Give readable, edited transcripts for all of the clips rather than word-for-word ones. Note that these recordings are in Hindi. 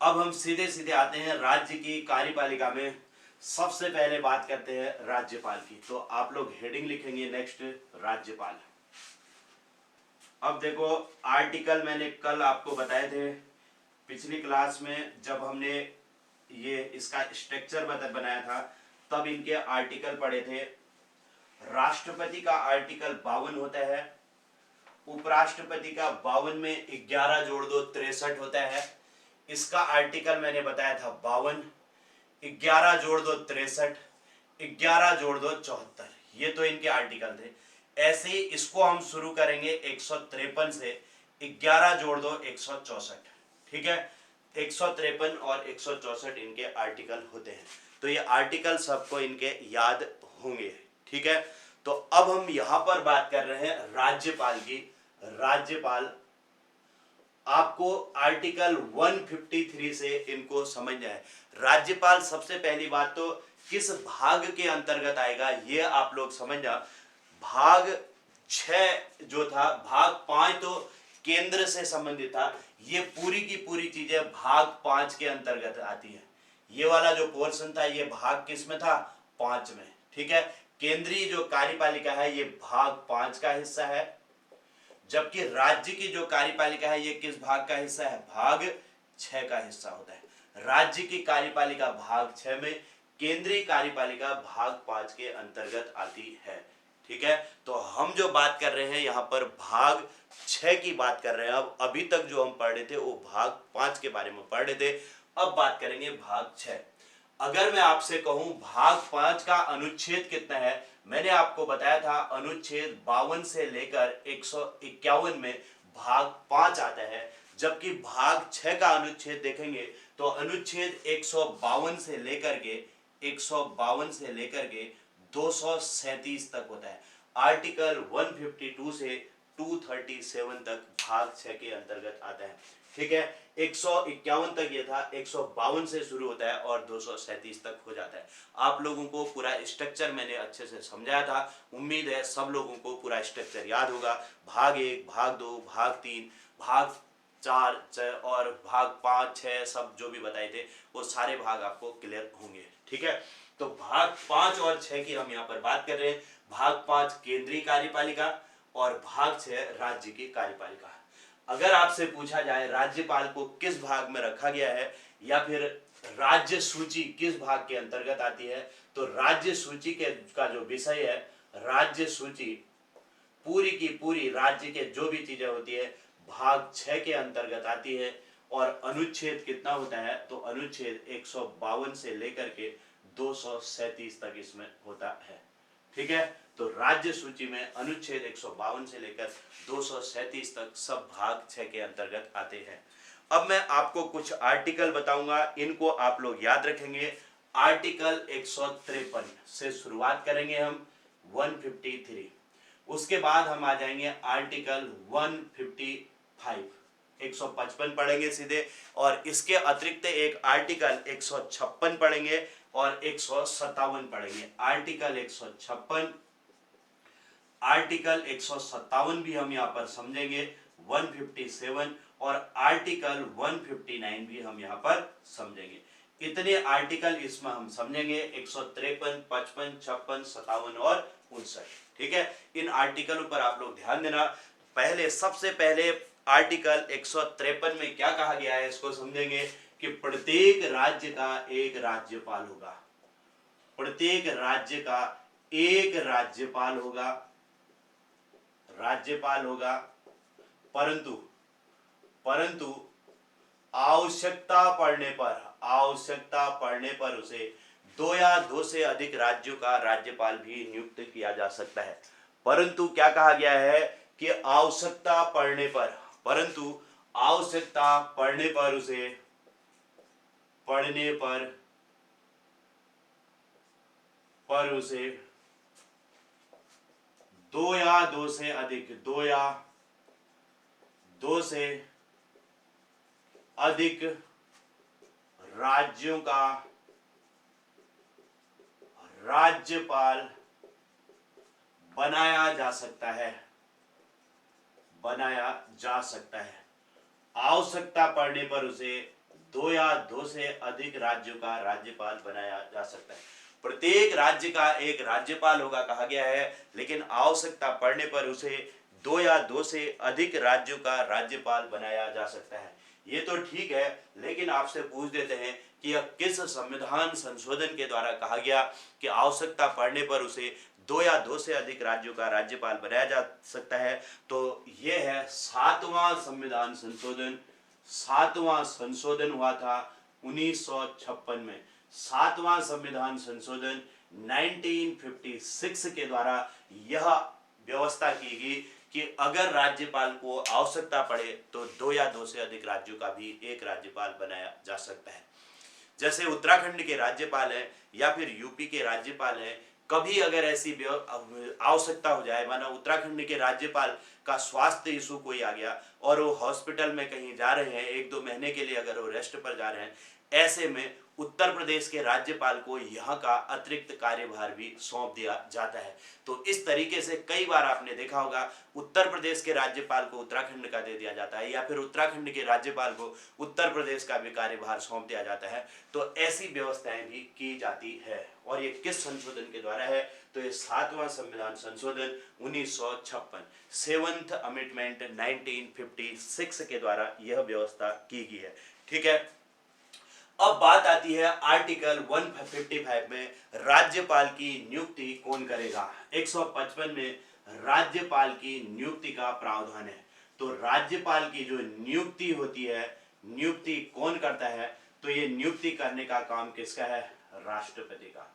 अब हम सीधे सीधे आते हैं राज्य की कार्यपालिका में। सबसे पहले बात करते हैं राज्यपाल की। तो आप लोग हेडिंग लिखेंगे नेक्स्ट, राज्यपाल। अब देखो, आर्टिकल मैंने कल आपको बताए थे पिछली क्लास में, जब हमने ये इसका स्ट्रक्चर बनाया था, तब इनके आर्टिकल पढ़े थे। राष्ट्रपति का आर्टिकल 52 होता है, उपराष्ट्रपति का 52 में 11 जोड़ दो 63 होता है। इसका आर्टिकल मैंने बताया था 52, 11 जोड़ दो 63, 11 जोड़ दो 74। ये तो इनके आर्टिकल थे। ऐसे ही इसको हम शुरू करेंगे 153 से, 11 जोड़ दो 164। ठीक है, 153 और 164 इनके आर्टिकल होते हैं। तो ये आर्टिकल सबको इनके याद होंगे। ठीक है, तो अब हम यहां पर बात कर रहे हैं राज्यपाल की। राज्यपाल आपको आर्टिकल 153 से इनको समझना है। राज्यपाल सबसे पहली बात तो किस भाग के अंतर्गत आएगा ये आप लोग समझना। भाग 6 जो था, भाग 5 तो केंद्र से संबंधित था, ये पूरी की पूरी चीजें भाग 5 के अंतर्गत आती है। ये वाला जो पोर्शन था ये भाग किस में था, 5 में। ठीक है, केंद्रीय जो कार्यपालिका है ये भाग 5 का हिस्सा है, जबकि राज्य की जो कार्यपालिका है ये किस भाग का हिस्सा है, भाग 6 का हिस्सा होता है। राज्य की कार्यपालिका भाग 6 में, केंद्रीय कार्यपालिका भाग 5 के अंतर्गत आती है। ठीक है, तो हम जो बात कर रहे हैं यहाँ पर भाग 6 की बात कर रहे हैं। अब अभी तक जो हम पढ़ रहे थे वो भाग 5 के बारे में पढ़ रहे थे, अब बात करेंगे भाग 6। अगर मैं आपसे कहूं भाग 5 का अनुच्छेद कितना है, मैंने आपको बताया था अनुच्छेद 52 से लेकर 151 में भाग 5 आता है। जबकि भाग 6 का अनुच्छेद देखेंगे तो अनुच्छेद 152 से लेकर के 237 तक होता है। आर्टिकल 152 से 237 तक भाग 6 के अंतर्गत आता है। ठीक है, 151 तक ये था, 152 से शुरू होता है और 237 तक हो जाता है। आप लोगों को पूरा स्ट्रक्चर मैंने अच्छे से समझाया था, उम्मीद है सब लोगों को पूरा स्ट्रक्चर याद होगा। भाग 1, भाग 2, भाग 3, भाग 4 और भाग 5, 6 सब जो भी बताए थे वो सारे भाग आपको क्लियर होंगे। ठीक है, तो भाग 5 और 6 की हम यहाँ पर बात कर रहे हैं। भाग 5 केंद्रीय कार्यपालिका और भाग 6 राज्य की कार्यपालिका। अगर आपसे पूछा जाए राज्यपाल को किस भाग में रखा गया है या फिर राज्य सूची किस भाग के अंतर्गत आती है, तो राज्य सूची के का जो विषय है, राज्य सूची पूरी की पूरी राज्य के जो भी चीजें होती है भाग 6 के अंतर्गत आती है। और अनुच्छेद कितना होता है, तो अनुच्छेद 152 से लेकर के 237 तक इसमें होता है। ठीक है, तो राज्य सूची में अनुच्छेद 152 से लेकर 237 तक सब भाग 6 के अंतर्गत आते हैं। अब मैं आपको कुछ आर्टिकल बताऊंगा, इनको आप लोग याद रखेंगे। आर्टिकल 153 से शुरुआत करेंगे हम 153, उसके बाद हम आ जाएंगे आर्टिकल 155, 155 पढ़ेंगे सीधे, और इसके अतिरिक्त एक आर्टिकल 156 पढ़ेंगे और 157 पढ़ेंगे। आर्टिकल 156, आर्टिकल 157 भी हम यहाँ पर समझेंगे, 157 और आर्टिकल 159 भी हम यहाँ पर समझेंगे। इतने आर्टिकल इसमें हम समझेंगे, 153, 55, 56, 57 और 59। ठीक है, इन आर्टिकलों पर आप लोग ध्यान देना। पहले सबसे पहले आर्टिकल 153 में क्या कहा गया है इसको समझेंगे कि प्रत्येक राज्य का एक राज्यपाल होगा। प्रत्येक राज्य का एक राज्यपाल होगा, राज्यपाल होगा, परंतु परंतु आवश्यकता पड़ने पर उसे 2 या 2 से अधिक राज्यों का राज्यपाल भी नियुक्त किया जा सकता है। परंतु क्या कहा गया है कि आवश्यकता पड़ने पर, परंतु आवश्यकता पड़ने पर उसे पड़ने पर उसे 2 या 2 से अधिक, 2 या 2 से अधिक राज्यों का राज्यपाल बनाया जा सकता है, बनाया जा सकता है। आवश्यकता पड़ने पर उसे दो या दो से अधिक राज्यों का राज्यपाल बनाया जा सकता है। प्रत्येक राज्य का एक राज्यपाल होगा कहा गया है, लेकिन आवश्यकता पड़ने पर उसे दो या दो से अधिक राज्यों का राज्यपाल बनाया जा सकता है। ये तो ठीक है, लेकिन आपसे पूछ देते हैं कि यह किस संविधान संशोधन के द्वारा कहा गया कि आवश्यकता पड़ने पर उसे दो या दो से अधिक राज्यों का राज्यपाल बनाया जा सकता है। तो यह है 7वां संविधान संशोधन। 7वां संशोधन हुआ था 1956 में। 7वां संविधान संशोधन 1956 के द्वारा यह व्यवस्था की गई कि अगर राज्यपाल को आवश्यकता पड़े तो दो या दो से अधिक राज्यों का भी एक राज्यपाल बनाया जा सकता है। जैसे उत्तराखंड के राज्यपाल हैं या फिर यूपी के राज्यपाल हैं, कभी अगर ऐसी आवश्यकता हो जाए, माना उत्तराखंड के राज्यपाल का स्वास्थ्य इशू कोई आ गया और वो हॉस्पिटल में कहीं जा रहे हैं, 1-2 महीने के लिए अगर वो रेस्ट पर जा रहे हैं, ऐसे में उत्तर प्रदेश के राज्यपाल को यहाँ का अतिरिक्त कार्यभार भी सौंप दिया जाता है। तो इस तरीके से कई बार आपने देखा होगा, उत्तर प्रदेश के राज्यपाल को उत्तराखंड का दे दिया जाता है या फिर उत्तराखंड के राज्यपाल को उत्तर प्रदेश का भी कार्यभार सौंप दिया जाता है। तो ऐसी व्यवस्थाएं भी की जाती है। और ये किस संशोधन के द्वारा है? तो ये 7वां संविधान संशोधन 1956, 7th अमेंडमेंट 1956 के द्वारा यह व्यवस्था की गई है। ठीक है, अब बात आती है आर्टिकल 155 में राज्यपाल की नियुक्ति कौन करेगा। 155 में राज्यपाल की नियुक्ति का प्रावधान है। तो राज्यपाल की जो नियुक्ति होती है, नियुक्ति कौन करता है? तो ये नियुक्ति करने का काम किसका है? राष्ट्रपति का।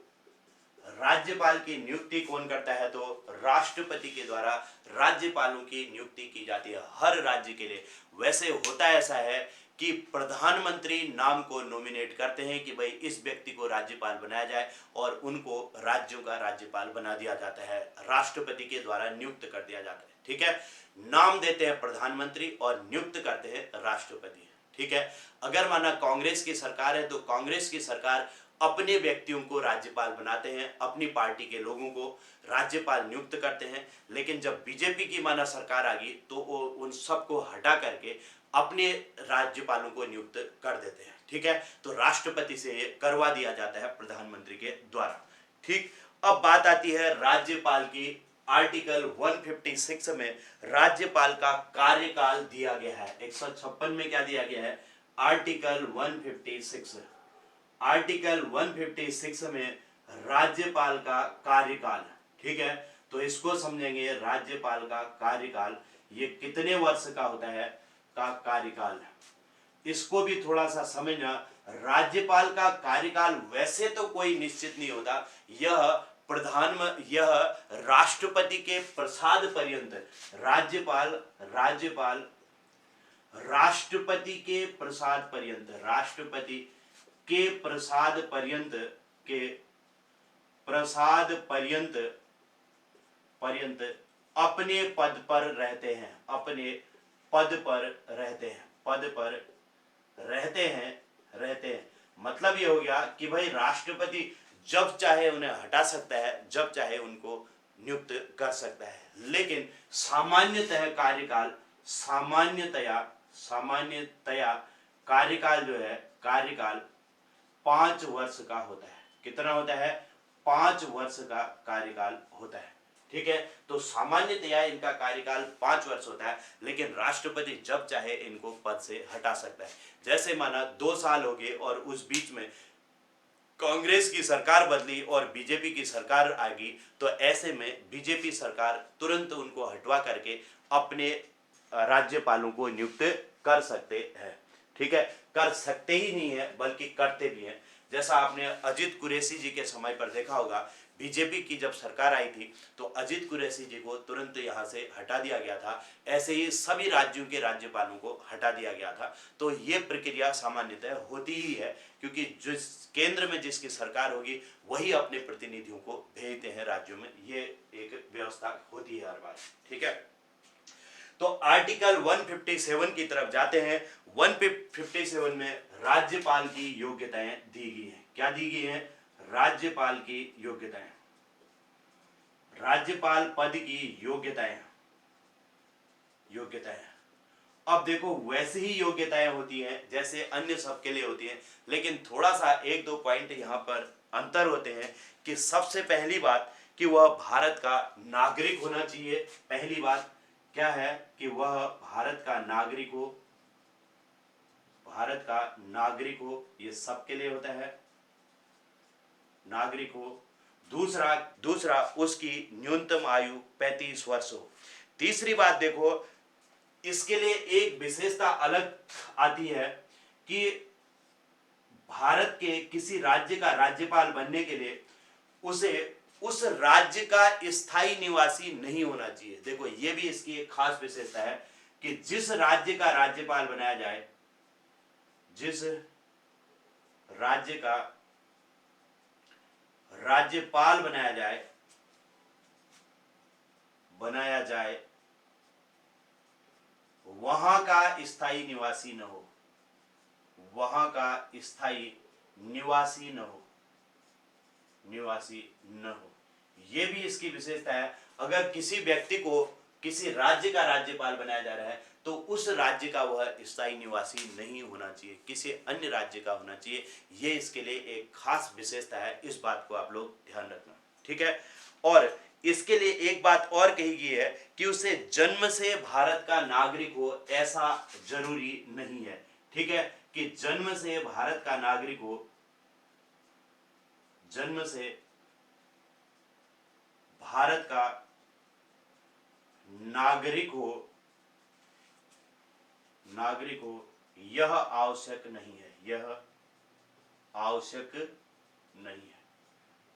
राज्यपाल की नियुक्ति कौन करता है? तो राष्ट्रपति के द्वारा राज्यपालों की नियुक्ति की जाती है हर राज्य के लिए। वैसे होता ऐसा है कि प्रधानमंत्री नाम को नॉमिनेट करते हैं कि भाई इस व्यक्ति को राज्यपाल बनाया जाए और उनको राज्यों का राज्यपाल बना दिया जाता है, राष्ट्रपति के द्वारा नियुक्त कर दिया जाता है। ठीक है, नाम देते हैं प्रधानमंत्री और नियुक्त करते हैं राष्ट्रपति। ठीक है, अगर माना कांग्रेस की सरकार है तो कांग्रेस की सरकार अपने व्यक्तियों को राज्यपाल बनाते हैं, अपनी पार्टी के लोगों को राज्यपाल नियुक्त करते हैं। लेकिन जब बीजेपी की माना सरकार आ गई तो वो उन सबको हटा करके अपने राज्यपालों को नियुक्त कर देते हैं। ठीक है, तो राष्ट्रपति से ये करवा दिया जाता है प्रधानमंत्री के द्वारा। ठीक, अब बात आती है राज्यपाल की। आर्टिकल 156 में राज्यपाल का कार्यकाल दिया गया है। 156 में क्या दिया गया है? आर्टिकल 156। आर्टिकल 156 में राज्यपाल का कार्यकाल। ठीक है, तो इसको समझेंगे। राज्यपाल का कार्यकाल ये कितने वर्ष का होता है? का कार्यकाल, इसको भी थोड़ा सा समझना। राज्यपाल का कार्यकाल वैसे तो कोई निश्चित नहीं होता, यह राष्ट्रपति के प्रसाद पर्यंत, राज्यपाल राष्ट्रपति के प्रसाद पर्यंत, राष्ट्रपति के प्रसाद पर्यंत अपने पद पर रहते हैं, अपने पद पर रहते हैं। मतलब ये हो गया कि भाई राष्ट्रपति जब चाहे उन्हें हटा सकता है, जब चाहे उनको नियुक्त कर सकता है। लेकिन सामान्यतया कार्यकाल जो है, कार्यकाल 5 वर्ष का होता है। कितना होता है? 5 वर्ष का कार्यकाल होता है। ठीक है, तो सामान्यतया इनका कार्यकाल 5 वर्ष होता है, लेकिन राष्ट्रपति जब चाहे इनको पद से हटा सकता है। जैसे माना 2 साल हो गए और उस बीच में कांग्रेस की सरकार बदली और बीजेपी की सरकार आ गई, तो ऐसे में बीजेपी सरकार तुरंत उनको हटवा करके अपने राज्यपालों को नियुक्त कर सकते हैं। ठीक है, कर सकते ही नहीं है बल्कि करते भी हैं। जैसा आपने अजीत कुरैशी जी के समय पर देखा होगा, बीजेपी की जब सरकार आई थी तो अजीत कुरैशी जी को तुरंत यहाँ से हटा दिया गया था। ऐसे ही सभी राज्यों के राज्यपालों को हटा दिया गया था। तो ये प्रक्रिया सामान्यतः होती ही है, क्योंकि जिस केंद्र में जिसकी सरकार होगी वही अपने प्रतिनिधियों को भेजते हैं राज्यों में। ये एक व्यवस्था होती है हर बार। ठीक है, तो आर्टिकल 157 की तरफ जाते हैं। 157 में राज्यपाल की योग्यताएं दी गई हैं। क्या दी गई हैं? राज्यपाल की योग्यताएं, राज्यपाल पद की योग्यताएं। अब देखो वैसे ही योग्यताएं होती हैं जैसे अन्य सबके लिए होती हैं, लेकिन थोड़ा सा एक दो पॉइंट यहाँ पर अंतर होते हैं कि सबसे पहली बात कि वह भारत का नागरिक होना चाहिए। पहली बात क्या है कि वह भारत का नागरिक हो, भारत का नागरिक हो, ये सबके लिए होता है, नागरिक हो। दूसरा दूसरा उसकी न्यूनतम आयु 35 वर्ष हो। तीसरी बात देखो, इसके लिए एक विशेषता अलग आती है कि भारत के किसी राज्य का राज्यपाल बनने के लिए उसे उस राज्य का स्थायी निवासी नहीं होना चाहिए। देखो ये भी इसकी एक खास विशेषता है कि जिस राज्य का राज्यपाल बनाया जाए, जिस राज्य का राज्यपाल बनाया जाए वहां का स्थायी निवासी न हो, वहां का स्थायी निवासी न हो, निवासी न हो। यह भी इसकी विशेषता है। अगर किसी व्यक्ति को किसी राज्य का राज्यपाल बनाया जा रहा है तो उस राज्य का वह स्थायी निवासी नहीं होना चाहिए, किसी अन्य राज्य का होना चाहिए। यह इसके लिए एक खास विशेषता है, इस बात को आप लोग ध्यान रखना, ठीक है। और इसके लिए एक बात और कही गई है कि उसे जन्म से भारत का नागरिक हो ऐसा जरूरी नहीं है, ठीक है, कि जन्म से भारत का नागरिक हो, जन्म से भारत का नागरिक हो, यह आवश्यक नहीं है, यह आवश्यक नहीं है,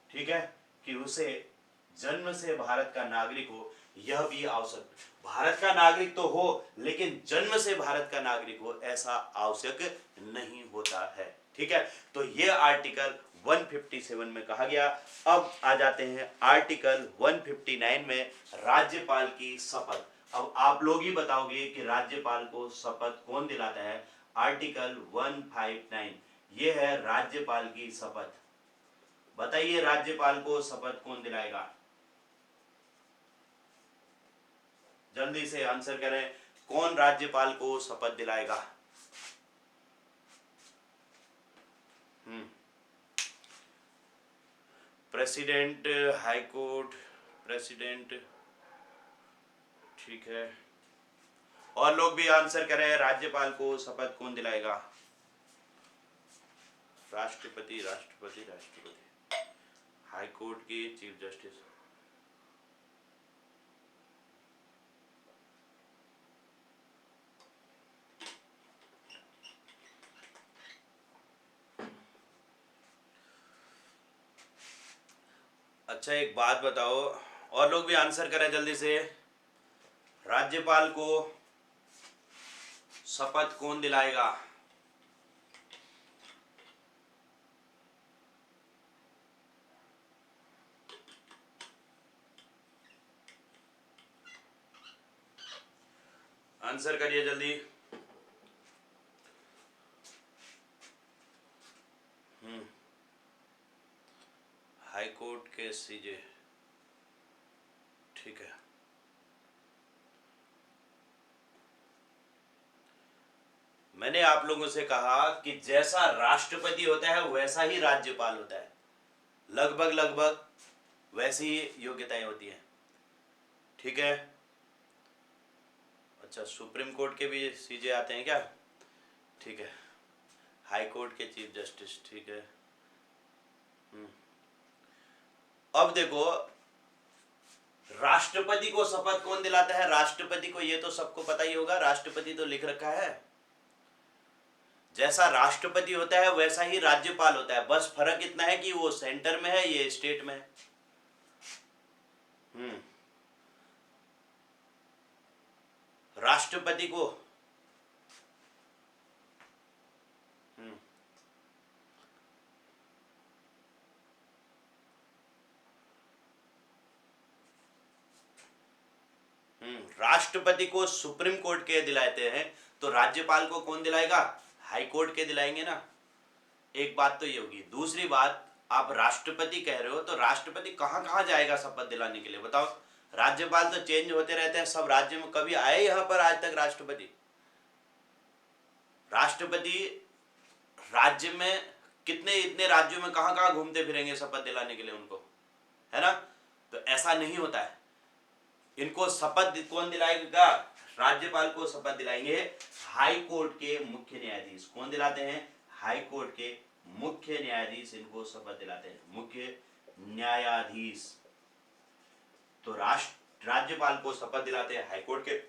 ठीक है, कि उसे जन्म से भारत का नागरिक हो, यह भी आवश्यक। भारत का नागरिक तो हो लेकिन जन्म से भारत का नागरिक हो ऐसा आवश्यक नहीं होता है, ठीक है। तो यह आर्टिकल 157 में कहा गया। अब आ जाते हैं आर्टिकल 159 में, राज्यपाल की शपथ। अब आप लोग ही बताओगे कि राज्यपाल को शपथ कौन दिलाता है। आर्टिकल 159 ये है राज्यपाल की शपथ। बताइए राज्यपाल को शपथ कौन दिलाएगा, जल्दी से आंसर करें, कौन राज्यपाल को शपथ दिलाएगा। प्रेसिडेंट, हाई कोर्ट, प्रेसिडेंट, ठीक है। और लोग भी आंसर करें, राज्यपाल को शपथ कौन दिलाएगा। राष्ट्रपति, राष्ट्रपति, राष्ट्रपति, हाई कोर्ट की चीफ जस्टिस। अच्छा एक बात बताओ, और लोग भी आंसर करें जल्दी से, राज्यपाल को शपथ कौन दिलाएगा। आंसर करिए जल्दी। हाई कोर्ट के सीजे, ठीक है। मैंने आप लोगों से कहा कि जैसा राष्ट्रपति होता है वैसा ही राज्यपाल होता है, लगभग लगभग वैसी ही योग्यताएं होती हैं, ठीक है। अच्छा सुप्रीम कोर्ट के भी सीजे आते हैं क्या, ठीक है। हाई कोर्ट के चीफ जस्टिस, ठीक है। अब देखो राष्ट्रपति को शपथ कौन दिलाता है। राष्ट्रपति को ये तो सबको पता ही होगा, राष्ट्रपति तो लिख रखा है। जैसा राष्ट्रपति होता है वैसा ही राज्यपाल होता है, बस फर्क इतना है कि वो सेंटर में है, ये स्टेट में है। राष्ट्रपति को राष्ट्रपति को सुप्रीम कोर्ट के दिलाते हैं, तो राज्यपाल को कौन दिलाएगा, हाई कोर्ट के दिलाएंगे ना। एक बात तो ये होगी। दूसरी बात, आप राष्ट्रपति कह रहे हो तो राष्ट्रपति कहां कहां जाएगा शपथ दिलाने के लिए, बताओ। राज्यपाल तो चेंज होते रहते हैं सब राज्य में, कभी आए यहां पर आज तक राष्ट्रपति, राष्ट्रपति राज्य में कितने इतने राज्यों में कहां कहां घूमते फिरेंगे शपथ दिलाने के लिए उनको, है ना। तो ऐसा नहीं होता है। इनको शपथ कौन दिलाएगा? राज्यपाल को शपथ दिलाएंगे हाई कोर्ट के मुख्य न्यायाधीश। कौन दिलाते हैं? हाई कोर्ट के मुख्य न्यायाधीश इनको शपथ दिलाते हैं, मुख्य न्यायाधीश। तो राज्यपाल को शपथ दिलाते हैं हाई कोर्ट के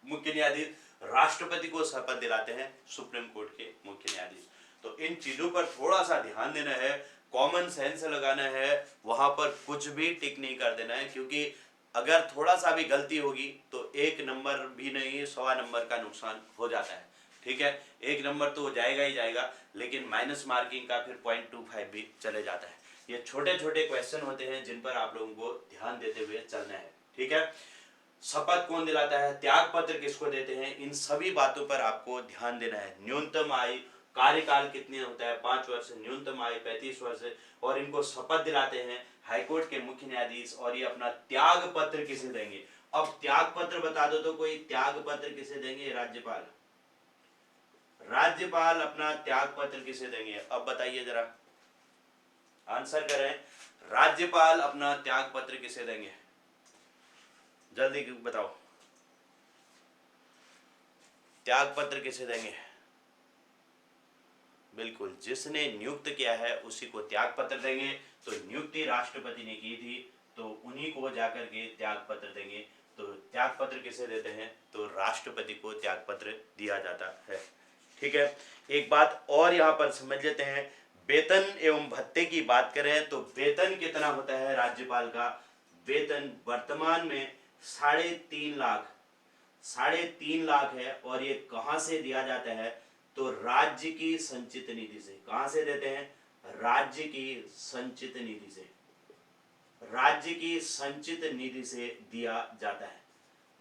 मुख्य न्यायाधीश, राष्ट्रपति को शपथ दिलाते हैं सुप्रीम कोर्ट के मुख्य न्यायाधीश। तो इन चीजों पर थोड़ा सा ध्यान देना है, कॉमन सेंस लगाना है, वहां पर कुछ भी टिक नहीं कर देना है, क्योंकि अगर थोड़ा सा भी गलती होगी तो 1 नंबर भी नहीं 1.25 नंबर का नुकसान हो जाता है। ठीक है, 1 नंबर तो जाएगा ही जाएगा, लेकिन माइनस मार्किंग का फिर 0.25 भी चले जाता है। ये छोटे छोटे क्वेश्चन होते हैं जिन पर आप लोगों को ध्यान देते हुए चलना है। ठीक है, शपथ कौन दिलाता है, त्याग पत्र किसको देते हैं, इन सभी बातों पर आपको ध्यान देना है। न्यूनतम आयु, कार्यकाल कितने होता है, 5 वर्ष, न्यूनतम आयु 35 वर्ष, और इनको शपथ दिलाते हैं हाईकोर्ट के मुख्य न्यायाधीश। और ये अपना त्याग पत्र किसे देंगे? अब त्याग पत्र बता दो तो कोई, त्याग पत्र किसे देंगे? राज्यपाल। राज्यपाल अपना त्याग पत्र किसे देंगे? अब बताइए जरा, आंसर करें। राज्यपाल अपना त्याग पत्र किसे देंगे? जल्दी बताओ, त्याग पत्र किसे देंगे? बिल्कुल, जिसने नियुक्त किया है उसी को त्याग पत्र देंगे। तो नियुक्ति राष्ट्रपति ने की थी तो उन्हीं को जाकर के त्याग पत्र देंगे। तो त्याग पत्र किसे देते हैं? तो राष्ट्रपति को त्याग पत्र दिया जाता है। ठीक है, एक बात और यहाँ पर समझ लेते हैं, वेतन एवं भत्ते की बात करें तो वेतन कितना होता है राज्यपाल का? वेतन वर्तमान में 3.5 लाख, 3.5 लाख है। और ये कहां से दिया जाता है? तो राज्य की संचित निधि से। कहां से देते हैं? राज्य की संचित निधि से। राज्य की संचित निधि से दिया जाता है।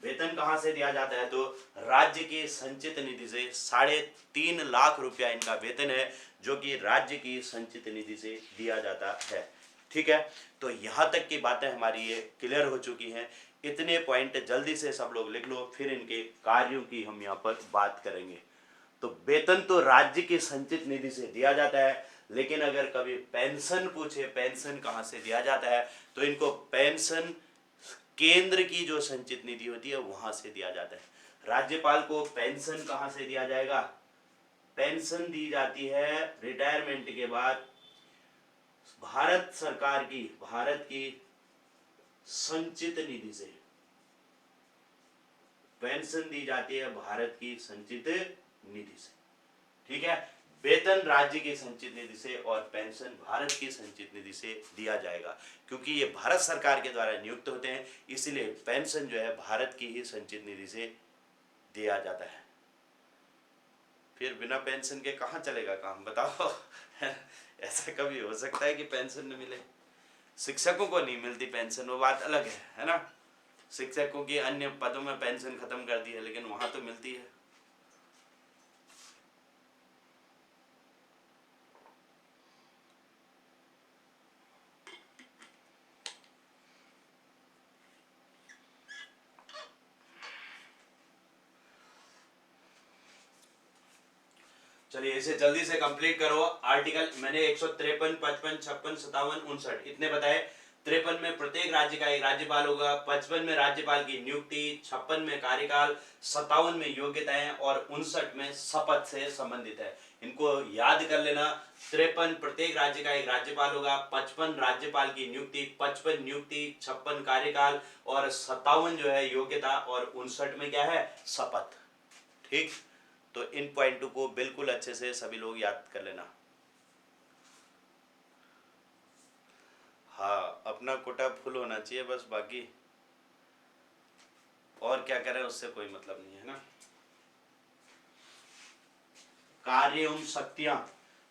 वेतन कहां से दिया जाता है? तो राज्य की संचित निधि से 3.5 लाख रुपया इनका वेतन है, जो कि राज्य की संचित निधि से दिया जाता है। ठीक है, तो यहां तक की बातें हमारी ये क्लियर हो चुकी हैं। इतने पॉइंट जल्दी से सब लोग लिख लो, फिर इनके कार्यों की हम यहाँ पर बात करेंगे। तो वेतन तो राज्य की संचित निधि से दिया जाता है, लेकिन अगर कभी पेंशन पूछे, पेंशन कहाँ से दिया जाता है, तो इनको पेंशन केंद्र की जो संचित निधि होती है वहां से दिया जाता है। राज्यपाल को पेंशन कहां से दिया जाएगा? पेंशन दी जाती है रिटायरमेंट के बाद भारत सरकार की, भारत की संचित निधि से। पेंशन दी जाती है भारत की संचित निधि से। ठीक है, वेतन राज्य की संचित निधि से और पेंशन भारत की संचित निधि से दिया जाएगा, क्योंकि ये भारत सरकार के द्वारा नियुक्त होते हैं, इसीलिए पेंशन जो है भारत की ही संचित निधि से दिया जाता है। फिर बिना पेंशन के कहाँ चलेगा काम, बताओ। ऐसा कभी हो सकता है कि पेंशन न मिले? शिक्षकों को नहीं मिलती पेंशन, वो बात अलग है ना। शिक्षकों की अन्य पदों में पेंशन खत्म कर दी है, लेकिन वहां तो मिलती है। चलिए इसे जल्दी से कंप्लीट करो। आर्टिकल मैंने 153, 55, 56, 57, 59 इतने बताए। 53 में प्रत्येक राज्य का एक राज्यपाल होगा, 55 में राज्यपाल की नियुक्ति, 56 में कार्यकाल, 57 में योग्यताएं और 59 में शपथ से संबंधित है। इनको याद कर लेना। 53 प्रत्येक राज्य का एक राज्यपाल होगा, 55 राज्यपाल की नियुक्ति, 55 नियुक्ति, 56 कार्यकाल और 57 जो है योग्यता और 59 में क्या है? शपथ। ठीक, तो इन पॉइंटों को बिल्कुल अच्छे से सभी लोग याद कर लेना। हाँ, अपना कोटा फुल होना चाहिए बस, बाकी और क्या करें उससे कोई मतलब नहीं है ना। कार्य एवं शक्तियां,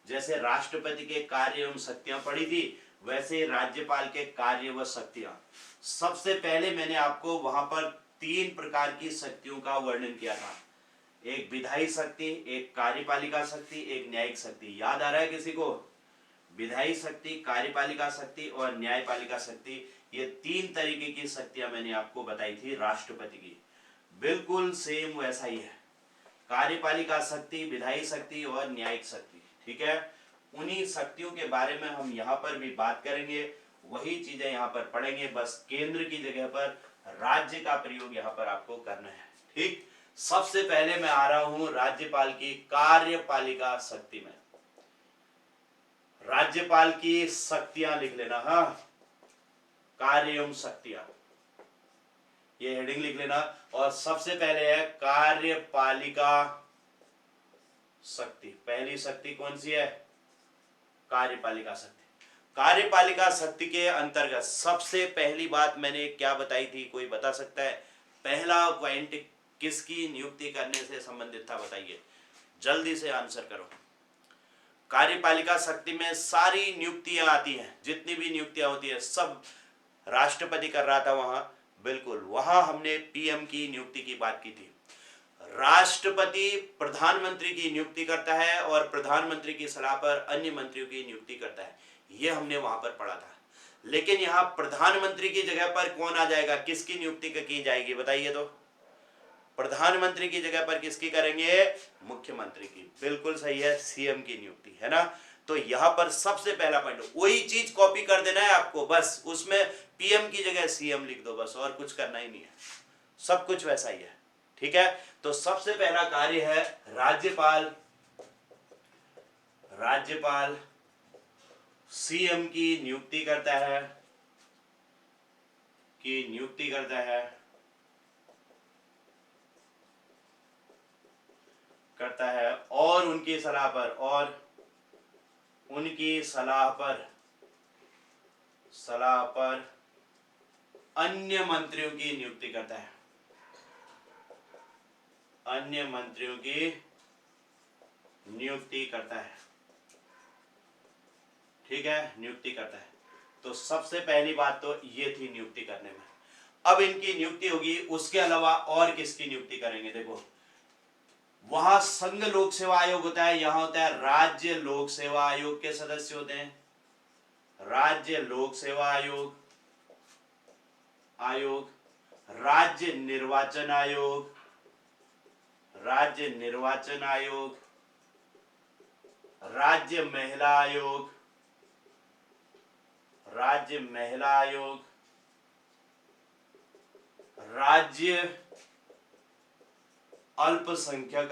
जैसे राष्ट्रपति के कार्य एवं शक्तियां पढ़ी थी, वैसे राज्यपाल के कार्य व शक्तियां। सबसे पहले मैंने आपको वहां पर 3 प्रकार की शक्तियों का वर्णन किया था। एक विधायी शक्ति, एक कार्यपालिका शक्ति, एक न्यायिक शक्ति। याद आ रहा है किसी को? विधायी शक्ति, कार्यपालिका शक्ति और न्यायपालिका शक्ति, ये 3 तरीके की शक्तियां मैंने आपको बताई थी राष्ट्रपति की। बिल्कुल सेम वैसा ही है। कार्यपालिका शक्ति, विधायी शक्ति और न्यायिक शक्ति। ठीक है, उन्हीं शक्तियों के बारे में हम यहाँ पर भी बात करेंगे, वही चीजें यहाँ पर पढ़ेंगे, बस केंद्र की जगह पर राज्य का प्रयोग यहाँ पर आपको करना है। ठीक, सबसे पहले मैं आ रहा हूं राज्यपाल की कार्यपालिका शक्ति में। राज्यपाल की शक्तियां लिख लेना, हाँ, कार्य एवं शक्तियां, ये हेडिंग लिख लेना। और सबसे पहले है कार्यपालिका शक्ति। पहली शक्ति कौन सी है? कार्यपालिका शक्ति। कार्यपालिका शक्ति के अंतर्गत सबसे पहली बात मैंने क्या बताई थी, कोई बता सकता है? पहला पॉइंट किसकी नियुक्ति करने से संबंधित था, बताइए, जल्दी से आंसर करो। कार्यपालिका शक्ति में सारी नियुक्तियां आती हैं, जितनी भी नियुक्तियां होती है सब राष्ट्रपति कर रहा था वहां, बिल्कुल, वहां हमने पीएम की नियुक्ति की बात की थी। राष्ट्रपति प्रधानमंत्री की नियुक्ति करता है और प्रधानमंत्री की सलाह पर अन्य मंत्रियों की नियुक्ति करता है, ये हमने वहां पर पढ़ा था। लेकिन यहाँ प्रधानमंत्री की जगह पर कौन आ जाएगा, किसकी नियुक्ति की जाएगी, बताइए तो? प्रधानमंत्री की जगह पर किसकी करेंगे? मुख्यमंत्री की। बिल्कुल सही है, सीएम की नियुक्ति, है ना। तो यहां पर सबसे पहला पॉइंट, वही चीज कॉपी कर देना है आपको, बस उसमें पीएम की जगह सीएम लिख दो, बस, और कुछ करना ही नहीं है, सब कुछ वैसा ही है। ठीक है, तो सबसे पहला कार्य है राज्यपाल। राज्यपाल सीएम की नियुक्ति करता है, और उनकी सलाह पर अन्य मंत्रियों की नियुक्ति करता है। ठीक है, नियुक्ति करता है। तो सबसे पहली बात तो ये थी नियुक्ति करने में। अब इनकी नियुक्ति होगी, उसके अलावा और किसकी नियुक्ति करेंगे? देखो, वहां संघ लोक सेवा आयोग होता है, यहां होता है राज्य लोक सेवा आयोग के सदस्य होते हैं। राज्य लोक सेवा आयोग, राज्य निर्वाचन आयोग, राज्य महिला आयोग, राज्य अल्पसंख्यक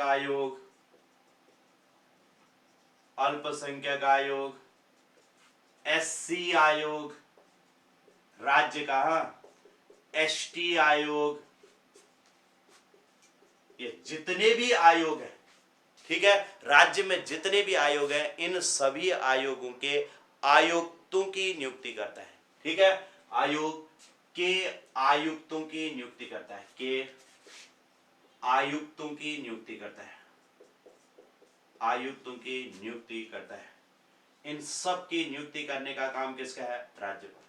आयोग, एससी आयोग, राज्य का, एसटी आयोग, ये जितने भी आयोग हैं, ठीक है, राज्य में जितने भी आयोग हैं, इन सभी आयोगों के आयुक्तों की नियुक्ति करता है। ठीक है, आयोग के आयुक्तों की नियुक्ति करता है। इन सब की नियुक्ति करने का काम किसका है? राज्यपाल।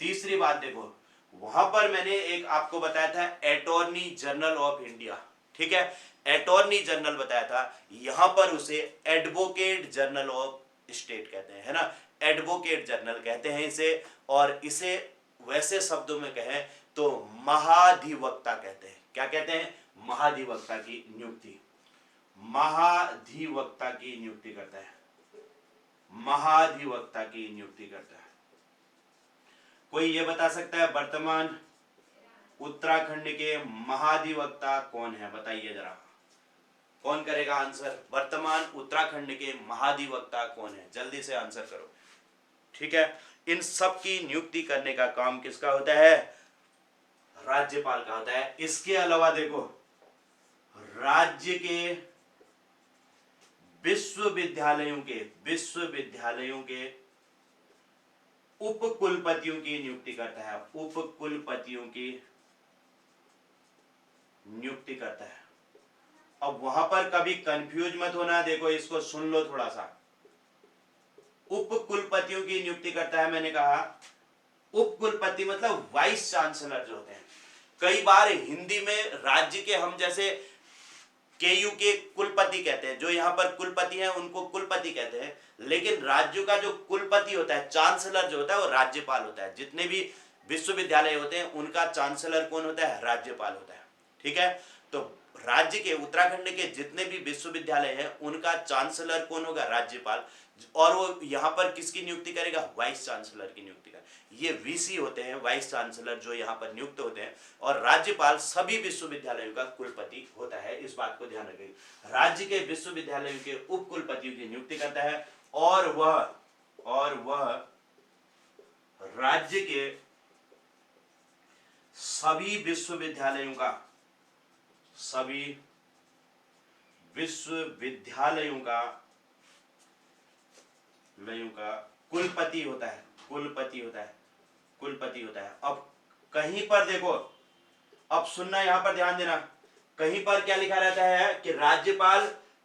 तीसरी बात देखो, वहां पर मैंने एक आपको बताया था अटॉर्नी जनरल ऑफ इंडिया। ठीक है, अटॉर्नी जनरल बताया था, यहां पर उसे एडवोकेट जनरल ऑफ स्टेट कहते हैं, है ना, एडवोकेट जनरल कहते हैं इसे। और इसे वैसे शब्दों में कहें तो महाधिवक्ता कहते हैं। क्या कहते हैं? महाधिवक्ता की नियुक्ति करता है। कोई ये बता सकता है वर्तमान उत्तराखंड के महाधिवक्ता कौन है? बताइए जरा, कौन करेगा आंसर? वर्तमान उत्तराखंड के महाधिवक्ता कौन है? जल्दी से आंसर करो। ठीक है, इन सब की नियुक्ति करने का काम किसका होता है? राज्यपाल का होता है। इसके अलावा देखो, राज्य के विश्वविद्यालयों के उपकुलपतियों की नियुक्ति करता है। अब वहां पर कभी कंफ्यूज मत होना, देखो इसको सुन लो थोड़ा सा। उपकुलपतियों की नियुक्ति करता है, मैंने कहा उपकुलपति मतलब वाइस चांसलर जो होते हैं। कई बार हिंदी में राज्य के हम जैसे केयू के कुलपति कहते हैं, जो यहाँ पर कुलपति हैं उनको कुलपति कहते हैं, लेकिन राज्यों का जो कुलपति होता है, चांसलर जो होता है, वो राज्यपाल होता है। जितने भी विश्वविद्यालय होते हैं उनका चांसलर कौन होता है? राज्यपाल होता है। ठीक है, तो राज्य के, उत्तराखंड के जितने भी विश्वविद्यालय हैं उनका चांसलर कौन होगा? राज्यपाल। और वो यहाँ पर किसकी नियुक्ति करेगा? वाइस चांसलर की नियुक्ति करेगा। ये वीसी होते हैं, वाइस चांसलर, जो यहाँ पर नियुक्त होते हैं। और राज्यपाल सभी विश्वविद्यालयों का कुलपति होता है, इस बात को ध्यान रखिए। राज्य के विश्वविद्यालयों के उप कुलपतियों की नियुक्ति करता है और वह राज्य के सभी विश्वविद्यालयों का कुलपति होता है। अब कहीं पर देखो, अब सुनना, यहां पर ध्यान देना, कहीं पर क्या लिखा रहता है कि राज्यपाल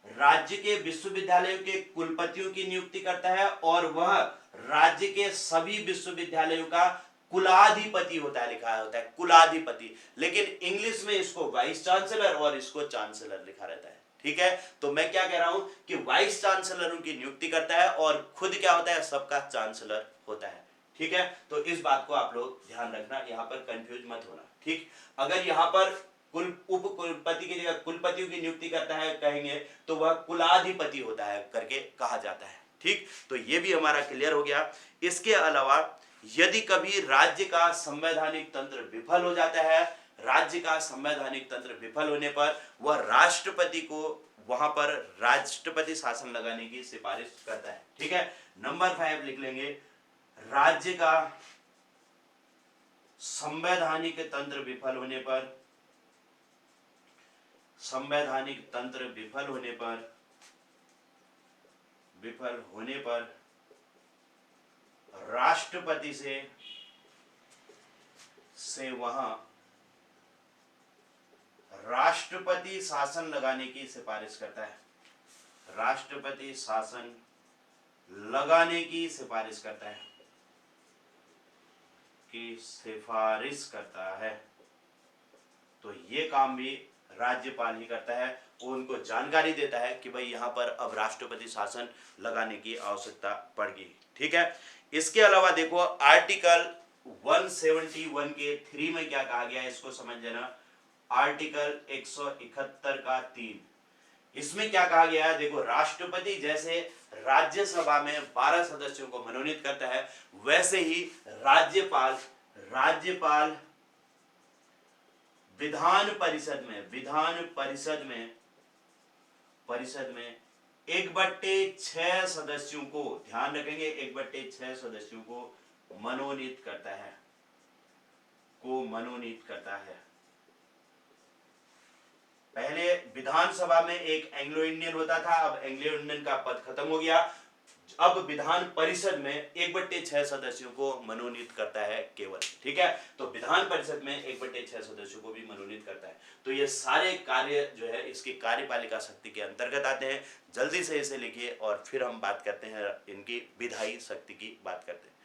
राज्य के विश्वविद्यालयों के कुलपतियों की नियुक्ति करता है और वह राज्य के सभी विश्वविद्यालयों का कुलाधिपति होता है, लिखा होता है कुलाधिपति। लेकिन इंग्लिश में इसको वाइस चांसलर और इसको चांसलर लिखा रहता है। ठीक है, तो मैं क्या कह रहा हूं कि वाइस चांसलर उनकी नियुक्ति करता है और खुद क्या होता है? सबका चांसलर होता है। ठीक है, तो इस बात को आप लोग ध्यान रखना, यहां पर कंफ्यूज मत होना। ठीक, अगर यहां पर उप कुलपति की जगह कुलपतियों की नियुक्ति करता है कहेंगे तो वह कुलाधिपति होता है करके कहा जाता है। ठीक, तो ये भी हमारा क्लियर हो गया। इसके अलावा यदि कभी राज्य का संवैधानिक तंत्र विफल हो जाता है, राज्य का संवैधानिक तंत्र विफल होने पर वह राष्ट्रपति को वहां पर राष्ट्रपति शासन लगाने की सिफारिश करता है। ठीक है, नंबर 5 लिख लेंगे, राज्य का संवैधानिक तंत्र विफल होने पर, राष्ट्रपति से वहां राष्ट्रपति शासन लगाने की सिफारिश करता है। राष्ट्रपति शासन लगाने की सिफारिश करता है। तो ये काम भी राज्यपाल ही करता है। वो उनको जानकारी देता है कि भाई यहाँ पर अब राष्ट्रपति शासन लगाने की आवश्यकता पड़ गई। ठीक है, इसके अलावा देखो आर्टिकल 171 के 3 में क्या कहा गया है, इसको समझ लेना। आर्टिकल 171 का 3, इसमें क्या कहा गया है? देखो, राष्ट्रपति जैसे राज्यसभा में 12 सदस्यों को मनोनीत करता है, वैसे ही राज्यपाल विधान परिषद में 1/6 सदस्यों को, ध्यान रखेंगे, 1/6 सदस्यों को मनोनीत करता है। पहले विधानसभा में एक एंग्लो इंडियन होता था, अब एंग्लो इंडियन का पद खत्म हो गया। अब विधान परिषद में 1/6 सदस्यों को मनोनीत करता है केवल। ठीक है, तो विधान परिषद में 1/6 सदस्यों को भी मनोनीत करता है। तो ये सारे कार्य जो है इसकी कार्यपालिका शक्ति के अंतर्गत आते हैं। जल्दी से इसे लिखिए और फिर हम बात करते हैं इनकी विधायी शक्ति की बात करते हैं।